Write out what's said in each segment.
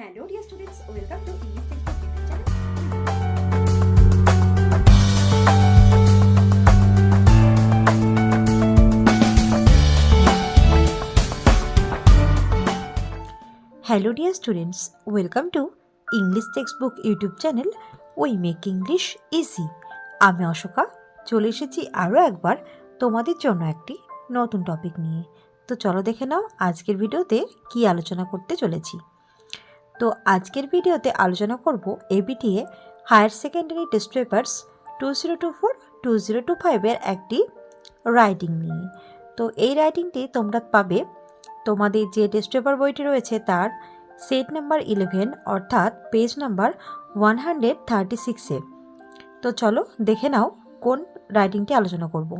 Hello dear students, welcome to English Textbook YouTube channel. Hello dear students, welcome to English Textbook YouTube channel. We make English easy. আমি অশোকা চলে এসেছি আরও একবার তোমাদের জন্য একটি নতুন টপিক নিয়ে। তো চলো দেখে নাও আজকের ভিডিওতে কি আলোচনা করতে চলেছি। তো আজকের ভিডিওতে আলোচনা করব ABTA higher secondary test papers 2024-2025 এর একটি রাইটিং নিয়ে। তো এই রাইটিংটি তোমরা পাবে তোমাদের যে টেস্ট পেপার বইটি রয়েছে তার সেট নাম্বার 11 অর্থাৎ পেজ নাম্বার 136-এ। তো চলো দেখে নাও কোন রাইটিংটি আলোচনা করব।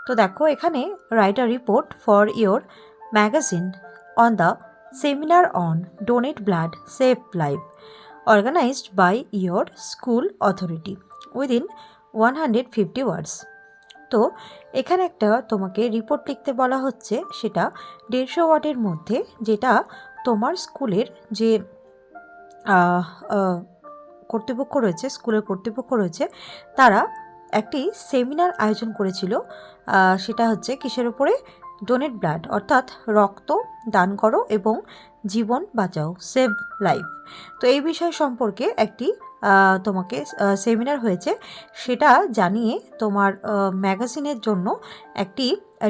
তো দেখো এখানে write a report for your magazine on the seminar on donate blood save life organised by your school authority within 150 words. তো এখানে একটা তোমাকে রিপোর্ট লিখতে বলা হচ্ছে, সেটা 150 ওয়ার্ডের মধ্যে, যেটা তোমার স্কুলের যে কর্তৃপক্ষ রয়েছে, স্কুলের কর্তৃপক্ষ রয়েছে, তারা একটি সেমিনার আয়োজন করেছিল। সেটা হচ্ছে কিসের উপরে? ডোনেট ব্লাড অর্থাৎ রক্ত দান করো এবং জীবন বাঁচাও, সেভ লাইফ। তো এই বিষয় সম্পর্কে একটি তোমাকে সেমিনার হয়েছে, সেটা জানিয়ে তোমার ম্যাগাজিনের জন্য একটি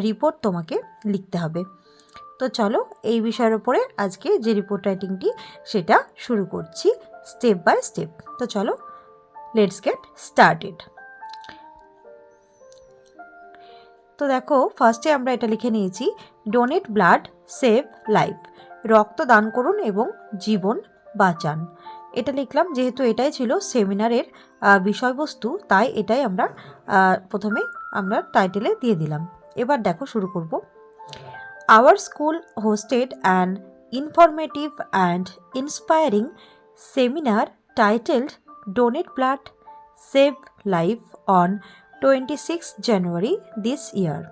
রিপোর্ট তোমাকে লিখতে হবে। তো চলো এই বিষয়ের উপরে আজকে যে রিপোর্ট রাইটিংটি সেটা শুরু করছি স্টেপ বাই স্টেপ। তো চলো লেটস গেট স্টার্টেড। তো দেখো ফার্স্টে আমরা এটা লিখে নিয়েছি, ডোনেট ব্লাড সেভ লাইফ, রক্ত দান করুন এবং জীবন বাঁচান। এটা লিখলাম, যেহেতু এটাই ছিল সেমিনারের বিষয়বস্তু, তাই এটাই আমরা প্রথমে আমরা টাইটেলে দিয়ে দিলাম। এবার দেখো শুরু করব। Our school hosted an informative and inspiring seminar titled donate blood save life on 26 January this ইয়ার।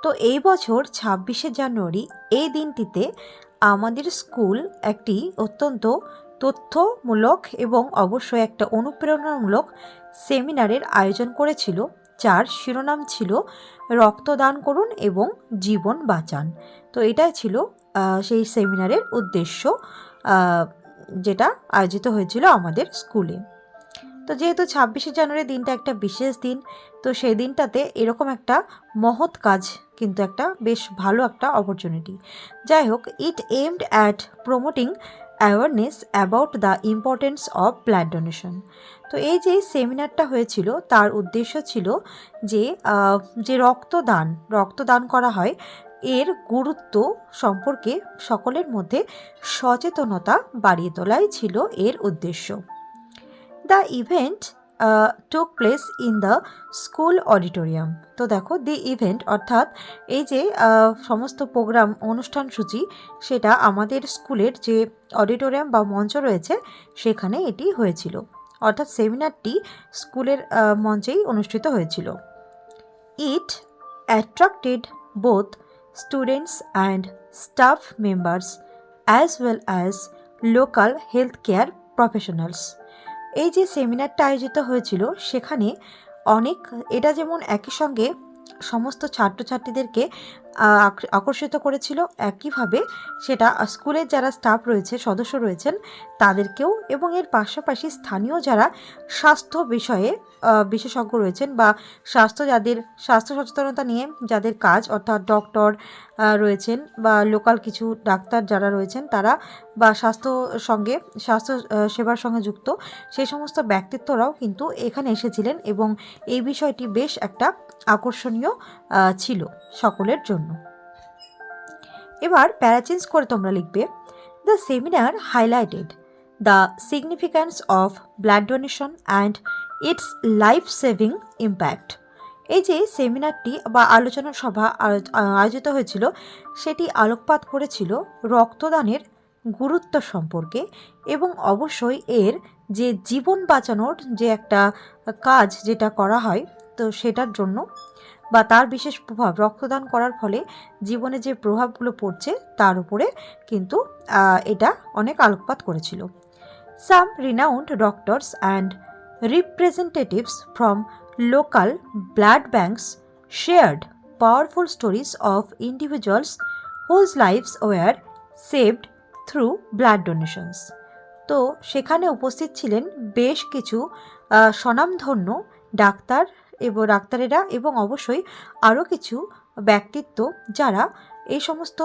তো এই বছর 26শে জানুয়ারি এই দিনটিতে আমাদের স্কুল একটি অত্যন্ত তথ্যমূলক এবং অবশ্যই একটা অনুপ্রেরণামূলক সেমিনারের আয়োজন করেছিল, যার শিরোনাম ছিল রক্তদান করুন এবং জীবন বাঁচান। তো এটাই ছিল সেই সেমিনারের উদ্দেশ্য, যেটা আয়োজিত হয়েছিল আমাদের স্কুলে। তো যেহেতু 26শে জানুয়ারি দিনটা একটা বিশেষ দিন, তো সেই দিনটাতে এরকম একটা মহৎ কাজ কিন্তু একটা বেশ ভালো একটা অপরচুনিটি। যাই হোক, it aimed at promoting awareness about the importance of blood donation. তো এই যে সেমিনারটা হয়েছিল তার উদ্দেশ্য ছিল যে রক্তদান করা হয় এর গুরুত্ব সম্পর্কে সকলের মধ্যে সচেতনতা বাড়িয়ে তোলাই ছিল এর উদ্দেশ্য। The event took place in the school auditorium. তো দেখো দি ইভেন্ট অর্থাৎ এই যে সমস্ত প্রোগ্রাম অনুষ্ঠানসূচি, সেটা আমাদের স্কুলের যে অডিটোরিয়াম বা মঞ্চ রয়েছে সেখানে এটি হয়েছিল, অর্থাৎ সেমিনারটি স্কুলের মঞ্চেই অনুষ্ঠিত হয়েছিল। It attracted both students and staff members as well as local health care professionals. এই যে সেমিনারটা আয়োজিত হয়েছিল সেখানে এটা যেমন একই সঙ্গে সমস্ত ছাত্রছাত্রীদেরকে আকর্ষিত করেছিল, একইভাবে সেটা স্কুলের যারা স্টাফ রয়েছে, সদস্য রয়েছেন, তাদেরকেও, এবং এর পাশাপাশি স্থানীয় যারা স্বাস্থ্য বিষয়ে বিশেষজ্ঞ রয়েছেন বা স্বাস্থ্য সচেতনতা নিয়ে যাদের কাজ, অর্থাৎ ডক্টর রয়েছেন বা লোকাল কিছু ডাক্তার যারা রয়েছেন তারা, বা স্বাস্থ্য সেবার সঙ্গে যুক্ত সেই সমস্ত ব্যক্তিত্বরাও কিন্তু এখানে এসেছিলেন, এবং এই বিষয়টি বেশ একটা আকর্ষণীয় ছিল সকলের জন্য। এবার প্যারা চেঞ্জ করে তোমরা লিখবে, the seminar highlighted the significance of blood donation and it's life saving impact. এই যে সেমিনারটি বা আলোচনা সভা আয়োজিত হয়েছিল সেটি আলোকপাত করেছিল রক্তদানের গুরুত্ব সম্পর্কে, এবং অবশ্যই এর যে জীবন বাঁচানোর যে একটা কাজ যেটা করা হয়, তো সেটার জন্য বা তার বিশেষ প্রভাব রক্তদান করার ফলে জীবনে যে প্রভাবগুলো পড়ছে তার উপরে কিন্তু এটা অনেক আলোকপাত করেছিল। Some renowned doctors and representatives from local blood banks shared powerful stories of individuals whose lives were saved through blood donations. তো সেখানে উপস্থিত ছিলেন বেশ কিছু স্বনামধন্য ডাক্তার ডাক্তারেরা এবং অবশ্যই আরও কিছু ব্যক্তিত্ব যারা এই সমস্ত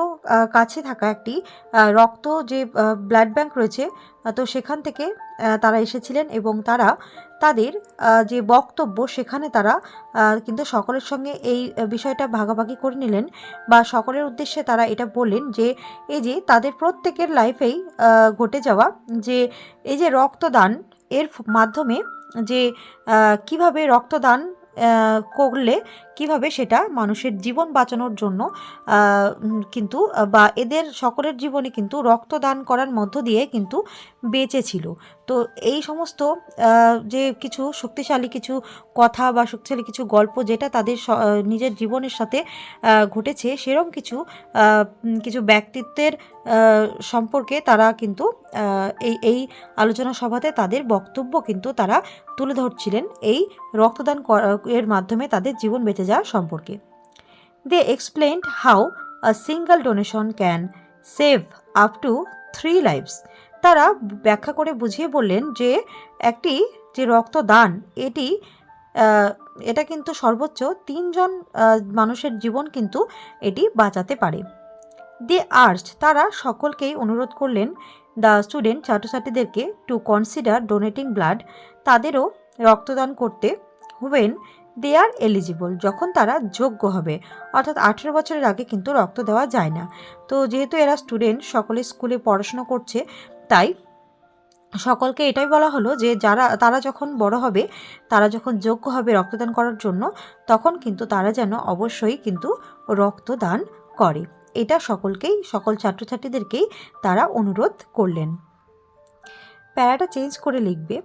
কাছে থাকা একটি রক্ত যে ব্লাড ব্যাংক রয়েছে তো সেখান থেকে তারা এসেছিলেন এবং তারা তাদের যে বক্তব্য সেখানে তারা কিন্তু সকলের সঙ্গে এই বিষয়টা ভাগাভাগি করে নিলেন বা সকলের উদ্দেশ্যে তারা এটা বললেন যে এই যে তাদের প্রত্যেকের লাইফেই ঘটে যাওয়া যে এই যে রক্তদান এর মাধ্যমে যে কিভাবে রক্তদান করলে কিভাবে সেটা মানুষের জীবন বাঁচানোর জন্য কিন্তু বা এদের সকলের জীবনে কিন্তু রক্তদান করার মধ্য দিয়ে কিন্তু বেঁচে ছিল। তো এই সমস্ত যে কিছু শক্তিশালী কিছু কথা বা শক্তিশালী কিছু গল্প যেটা তাদের নিজের জীবনের সাথে ঘটেছে সেরকম কিছু ব্যক্তিত্বের সম্পর্কে তারা কিন্তু এই আলোচনা সভাতে তাদের বক্তব্য কিন্তু তারা তুলে ধরছিলেন এই রক্তদান এর মাধ্যমে তাদের জীবন বেঁচে যাওয়া সম্পর্কে। They explained how a single donation can save up to 3 lives. তারা ব্যাখ্যা করে বুঝিয়ে বললেন যে একটি যে রক্তদান এটা কিন্তু সর্বোচ্চ 3 জন মানুষের জীবন কিন্তু এটি বাঁচাতে পারে। দে আর্জড, তারা সকলকেই অনুরোধ করলেন দ্য স্টুডেন্ট ছাত্রছাত্রীদেরকে টু কনসিডার ডোনেটিং ব্লাড, তাদেরও রক্তদান করতে হুয়েন দে আর এলিজিবল, যখন তারা যোগ্য হবে, অর্থাৎ 18 বছরের আগে কিন্তু রক্ত দেওয়া যায় না। তো যেহেতু এরা স্টুডেন্ট সকলে স্কুলে পড়াশোনা করছে তাই সকলকে এটাই বলা হলো যে তারা যখন বড় হবে, তারা যখন যোগ্য হবে রক্তদান করার জন্য তখন কিন্তু তারা যেন অবশ্যই কিন্তু রক্তদান করে। এটা সকল ছাত্রছাত্রীদেরকেই তারা অনুরোধ করলেন। প্যারাটা চেঞ্জ করে লিখবে,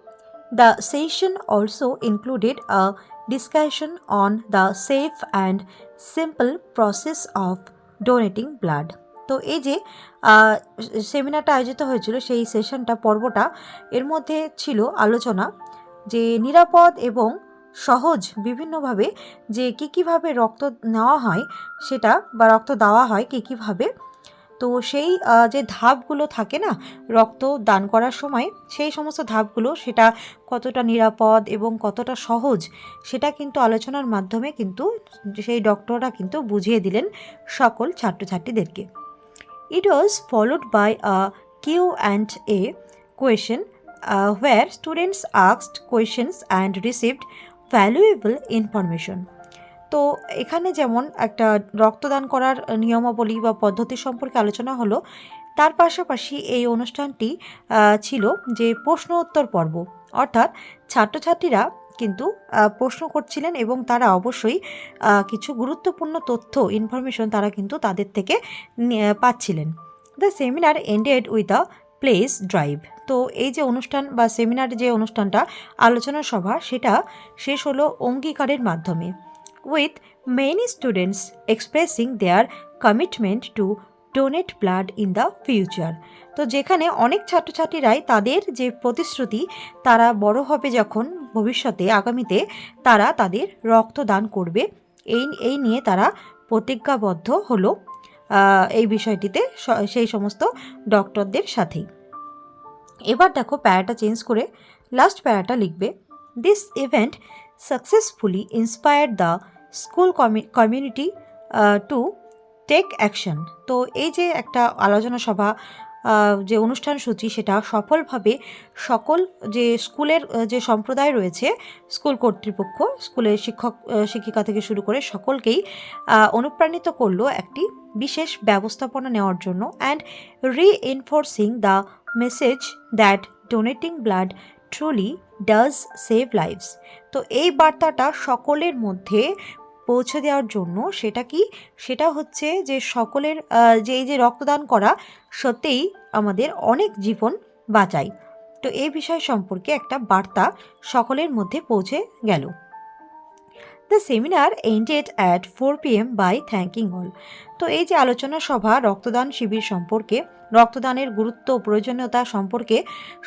the session also included a discussion on the safe and simple process of donating blood. তো এই যে সেমিনারটা আয়োজিত হয়েছিল সেই সেশনটা পর্বটা এর মধ্যে ছিল আলোচনা যে নিরাপদ এবং সহজ বিভিন্নভাবে যে কীভাবে রক্ত নেওয়া হয় সেটা বা রক্ত দেওয়া হয় কীভাবে, তো সেই যে ধাপগুলো থাকে না রক্ত দান করার সময় সেই সমস্ত ধাপগুলো সেটা কতটা নিরাপদ এবং কতটা সহজ সেটা কিন্তু আলোচনার মাধ্যমে কিন্তু সেই ডক্টররা কিন্তু বুঝিয়ে দিলেন সকল ছাত্রছাত্রীদেরকে। It was followed by a Q&A question where students asked questions and received valuable information. তো এখানে যেমন একটা রক্তদান করার নিয়মাবলী বা পদ্ধতি সম্পর্কে আলোচনা হলো, তার পাশাপাশি এই অনুষ্ঠানটি ছিল যে প্রশ্ন উত্তর পর্ব, অর্থাৎ ছাত্রছাত্রীরা কিন্তু প্রশ্ন করছিলেন এবং তারা অবশ্যই কিছু গুরুত্বপূর্ণ তথ্য ইনফরমেশন তারা কিন্তু তাদের থেকে পাচ্ছিলেন। The seminar ended with a place drive. তো এই যে অনুষ্ঠান বা সেমিনারের যে অনুষ্ঠানটা আলোচনা সভা সেটা শেষ হলো অঙ্গীকারের মাধ্যমে, with many students expressing their commitment to donate blood in the future. তো যেখানে অনেক ছাত্রছাত্রীরাই তাদের যে প্রতিশ্রুতি তারা বড় হবে যখন ভবিষ্যতে আগামীতে তারা তাদের রক্তদান করবে এই নিয়ে তারা প্রতিজ্ঞাবদ্ধ হলো এই বিষয়টিতে সেই সমস্ত ডক্টরদের সাথেই। এবার দেখো প্যারাটা চেঞ্জ করে লাস্ট প্যারাটা লিখবে, this event successfully inspired the school community to take action. তো এই যে একটা আলোচনা সভা যে অনুষ্ঠান সূচি সেটা সফলভাবে সকল যে স্কুলের যে সম্প্রদায় রয়েছে স্কুল কর্তৃপক্ষ, স্কুলের শিক্ষক শিক্ষিকা থেকে শুরু করে সকলকেই অনুপ্রাণিত করলো একটি বিশেষ ব্যবস্থাপনা নেওয়ার জন্য, and reinforcing the message that donating blood truly does save lives. তো এই বার্তাটা সকলের মধ্যে পৌঁছে দেওয়ার জন্য সেটা হচ্ছে যে সকলের যে এই যে রক্তদান করা সত্যিই আমাদের অনেক জীবন বাঁচায়। তো এই বিষয় সম্পর্কে একটা বার্তা সকলের মধ্যে পৌঁছে গেল। The seminar ended at 4 PM by thanking all. তো এই যে আলোচনা সভা রক্তদান শিবির সম্পর্কে, রক্তদানের গুরুত্ব ও প্রয়োজনীয়তা সম্পর্কে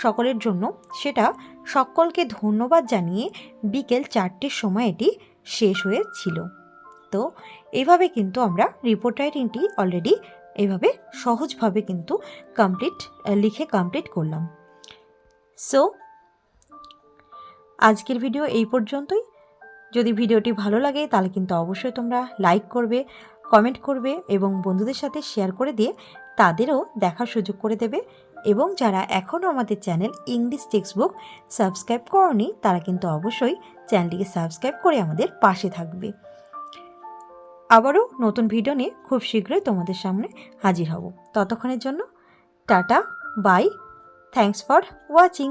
সকলের জন্য, সেটা সকলকে ধন্যবাদ জানিয়ে বিকেল 4টের সময় এটি শেষ হয়েছিল। তো এইভাবে কিন্তু আমরা রিপোর্ট রাইটিংটি অলরেডি এইভাবে সহজভাবে কিন্তু লিখে কমপ্লিট করলাম। সো আজকের ভিডিও এই পর্যন্তই। যদি ভিডিওটি ভালো লাগে তাহলে কিন্তু অবশ্যই তোমরা লাইক করবে, কমেন্ট করবে এবং বন্ধুদের সাথে শেয়ার করে দিয়ে তাদেরও দেখার সুযোগ করে দেবে। এবং যারা এখনও আমাদের channel English text book subscribe করনি তারা কিন্তু অবশ্যই চ্যানেলটিকে সাবস্ক্রাইব করে আমাদের পাশে থাকবে। আবারও নতুন ভিডিও নিয়ে খুব শীঘ্রই তোমাদের সামনে হাজির হব। ততক্ষণের জন্য টাটা, বাই, থ্যাঙ্কস ফর ওয়াচিং।